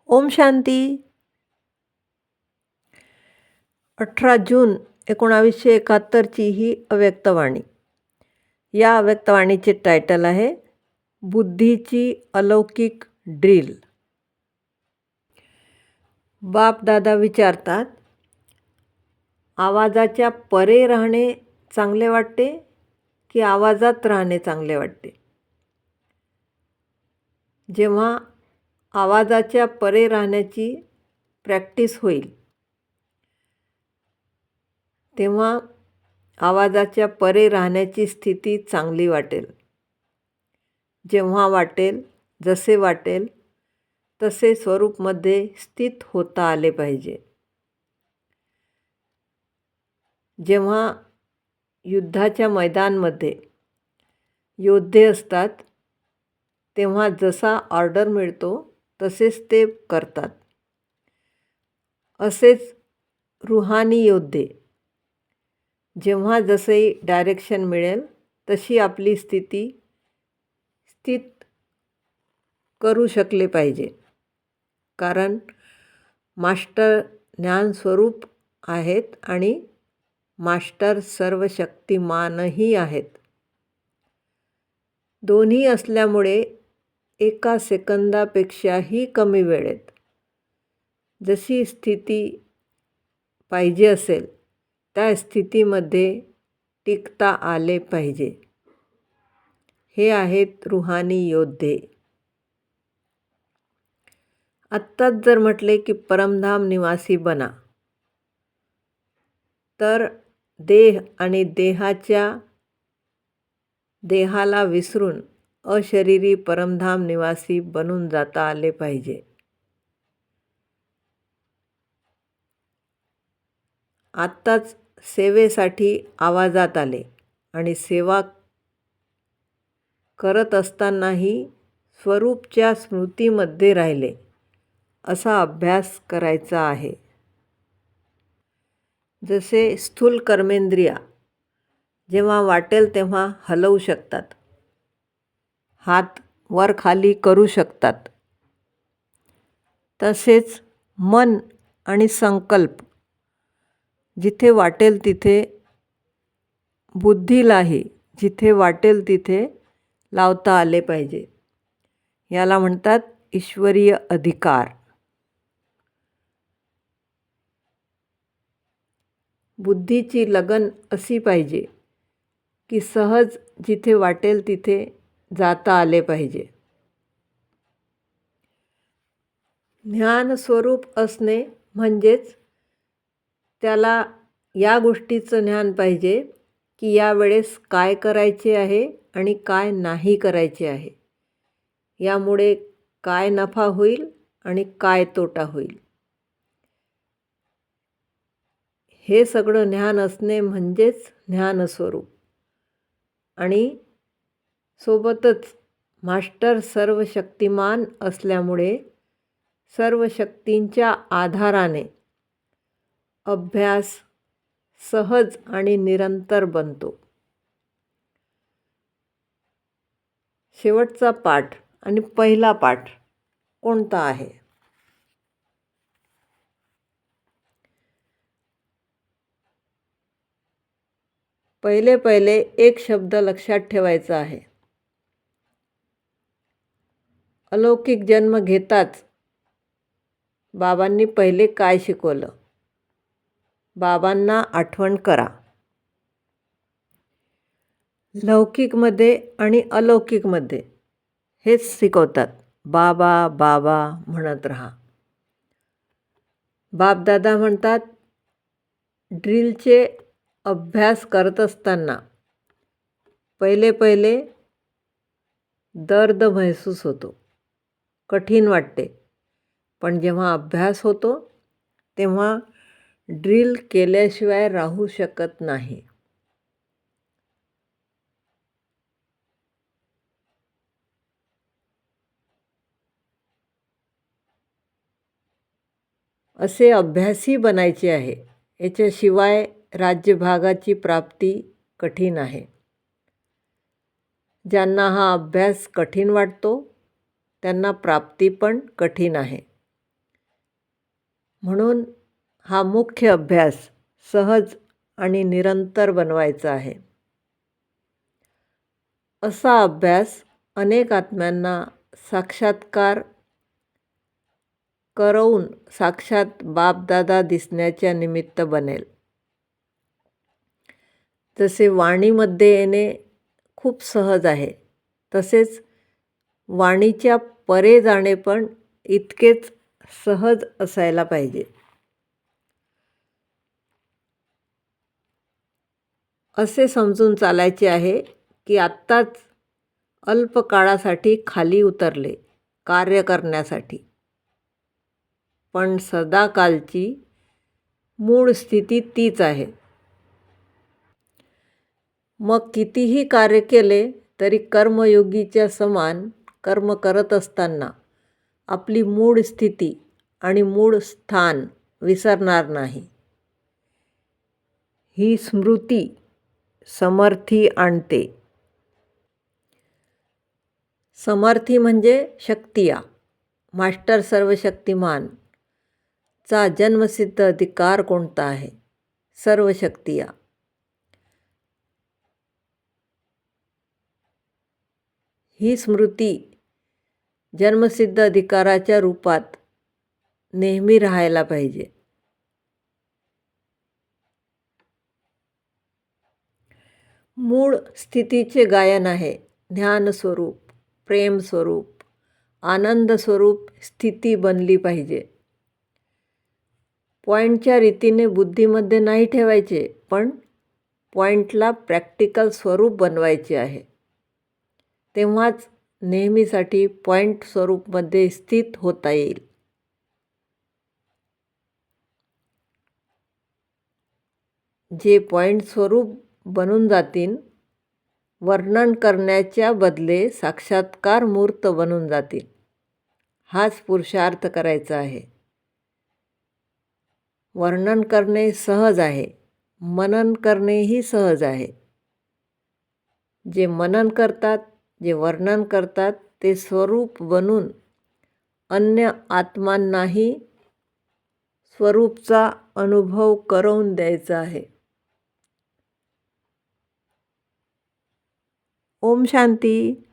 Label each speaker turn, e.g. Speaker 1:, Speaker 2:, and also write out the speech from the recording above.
Speaker 1: ओम शांती. 18 जून 1971ची ही अव्यक्तवाणी. या अव्यक्तवाणीचे टायटल आहे बुद्धीची अलौकिक ड्रिल. बाप-दादा विचारतात, आवाजाच्या परे राहणे चांगले वाटते की आवाजात राहणे चांगले वाटते? जेव्हा आवाजाच्या परे राहण्याची प्रॅक्टिस होईल तेव्हा आवाजाच्या परे राहण्याची स्थिती चांगली वाटेल. जेव्हा वाटेल, जसे वाटेल तसे स्वरूपमध्ये स्थित होता आले पाहिजे. जेव्हा युद्धाच्या मैदानामध्ये योद्धे असतात तेव्हा जसा ऑर्डर मिळतो तसेच ते करतात. असेच रुहानी योद्धे जेव्हा जसे डायरेक्शन मिळेल तशी आपली स्थिती स्थित करू शकले पाहिजे. कारण मास्टर ज्ञानस्वरूप आहेत आणि मास्टर सर्व शक्तिमानही आहेत. दोन्ही असल्यामुळे एका सेकंदापेक्षाही कमी वेळेत जशी स्थिती पाहिजे असेल त्या स्थितीमध्ये टिकता आले पाहिजे. हे आहेत रुहानी योद्धे. आत्ताच जर म्हटले की परमधाम निवासी बना, तर देह आणि देहाला विसरून अशरीरी परमधाम निवासी बनून जाता आले पाहिजे. आत्ताच सेवेसाठी आवाजात आले आणि सेवा करत असतानाही स्वरूपच्या स्मृतीमध्ये राहिले असा अभ्यास करायचा आहे. जसे स्थूल कर्मेंद्रिया जेव्हा वाटेल तेव्हा हलवू शकतात, हात वर खाली करू शकतात, तसेच मन आणि संकल्प जिथे वाटेल तिथे, बुद्धीलाही जिथे वाटेल तिथे लावता आले पाहिजे. याला म्हणतात ईश्वरीय अधिकार. बुद्धीची लगन अशी पाहिजे की सहज जिथे वाटेल तिथे जाता आले पाहिजे. ज्ञानस्वरूप असणे म्हणजेच त्याला या गोष्टीचं ज्ञान पाहिजे की यावेळेस काय करायचे आहे आणि काय नाही करायचे आहे. यामुळे काय नफा होईल आणि काय तोटा होईल. हे सगळं ज्ञान असणे म्हणजेच ज्ञानस्वरूप. आणि सोबतच मास्टर सर्व शक्तिमान असल्यामुळे सर्व शक्तींच्या आधाराने अभ्यास सहज आणि निरंतर बनतो. शेवटचा पाठ आणि पहिला पाठ कोणता आहे? पहिले एक शब्द लक्षात ठेवायचा आहे. अलौकिक जन्म घेताच बाबांनी पहिले काय शिकवलं? बाबांना आठवण करा. लौकिकमध्ये आणि अलौकिकमध्ये हेच शिकवतात, बाबा बाबा म्हणत राहा. बापदादा म्हणतात ड्रिलचे अभ्यास करत असताना पहिले दर्द महसूस होतो, कठीण वाटते. पण जेव्हा अभ्यास होतो तेव्हा ड्रिल केल्याशिवाय राहू शकत नाही. असे अभ्यासी बनायचे आहे. याच्याशिवाय राज्यभागाची प्राप्ती कठीण आहे. ज्यांना हा अभ्यास कठीण वाटतो त्यांना प्राप्ती पण कठीण आहे. म्हणून हा मुख्य अभ्यास सहज आणि निरंतर बनवायचा आहे. असा अभ्यास अनेक आत्म्यांना साक्षात्कार करवून साक्षात बापदादा दिसण्याच्या निमित्त बनेल. जसे वाणीमध्ये येणे खूप सहज आहे, तसेच वाणीच्या परे जाणे पण इतकेच सहज असायला पाहिजे. असे समजून चालायचे आहे की आत्ताच अल्प काळासाठी खाली उतरले कार्य करण्यासाठी, पण सदाकालची मूळ स्थिती तीच आहे. मग कितीही कार्य केले तरी कर्मयोगीच्या समान कर्म करत असताना आपली मूळ स्थिती आणि मूळ स्थान विसरणार नाही. ही स्मृती समर्थी आणते. समर्थी म्हणजे शक्तिया, मास्टर सर्वशक्तिमान चा जन्मसिद्ध अधिकार कोणता आहे? सर्व शक्तिया. ही स्मृती जन्मसिद्ध अधिकाराच्या रूपात नेहमी राहायला पाहिजे. मूळ स्थितीचे गायन आहे ज्ञान स्वरूप, प्रेम स्वरूप, आनंद स्वरूप स्थिती बनली पाहिजे. पॉईंटच्या रीतीने बुद्धीमध्ये नाही ठेवायचे, पण पॉईंटला प्रॅक्टिकल स्वरूप बनवायचे आहे. तेव्हाच नेहमीसाठी पॉईंट स्वरूपमध्ये स्थित होता येईल. जे पॉईंट स्वरूप बनून जातील, वर्णन करण्याच्या बदले साक्षात्कार मूर्त बनून जातील. हाच पुरुषार्थ करायचा आहे. वर्णन करणे सहज आहे, मनन करणेही सहज आहे. जे मनन करतात, जे वर्णन करतात ते स्वरूप बनून अन्य आत्मांनाही स्वरूपचा अनुभव करवून द्यायचा आहे. ओम शांती.